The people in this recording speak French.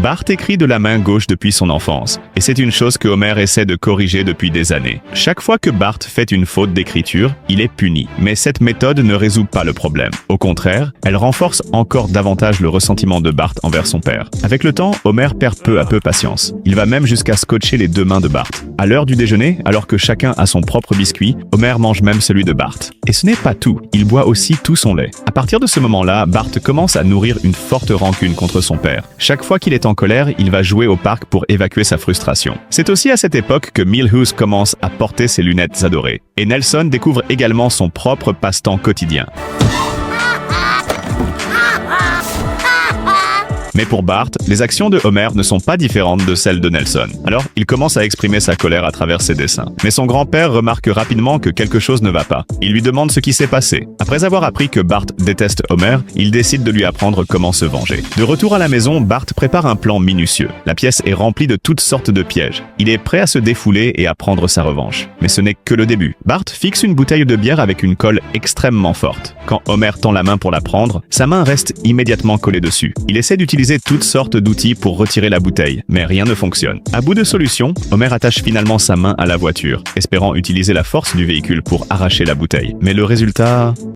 Bart écrit de la main gauche depuis son enfance, et c'est une chose que Homer essaie de corriger depuis des années. Chaque fois que Bart fait une faute d'écriture, il est puni. Mais cette méthode ne résout pas le problème. Au contraire, elle renforce encore davantage le ressentiment de Bart envers son père. Avec le temps, Homer perd peu à peu patience. Il va même jusqu'à scotcher les deux mains de Bart. À l'heure du déjeuner, alors que chacun a son propre biscuit, Homer mange même celui de Bart. Et ce n'est pas tout, il boit aussi tout son lait. À partir de ce moment-là, Bart commence à nourrir une forte rancune contre son père. Chaque fois qu'il est en colère, il va jouer au parc pour évacuer sa frustration. C'est aussi à cette époque que Milhouse commence à porter ses lunettes adorées. Et Nelson découvre également son propre passe-temps quotidien. Mais pour Bart, les actions de Homer ne sont pas différentes de celles de Nelson. Alors, il commence à exprimer sa colère à travers ses dessins. Mais son grand-père remarque rapidement que quelque chose ne va pas. Il lui demande ce qui s'est passé. Après avoir appris que Bart déteste Homer, il décide de lui apprendre comment se venger. De retour à la maison, Bart prépare un plan minutieux. La pièce est remplie de toutes sortes de pièges. Il est prêt à se défouler et à prendre sa revanche. Mais ce n'est que le début. Bart fixe une bouteille de bière avec une colle extrêmement forte. Quand Homer tend la main pour la prendre, sa main reste immédiatement collée dessus. Il essaie d'utiliser toutes sortes d'outils pour retirer la bouteille, mais rien ne fonctionne. À bout de solution, Homer attache finalement sa main à la voiture, espérant utiliser la force du véhicule pour arracher la bouteille. Mais le résultat...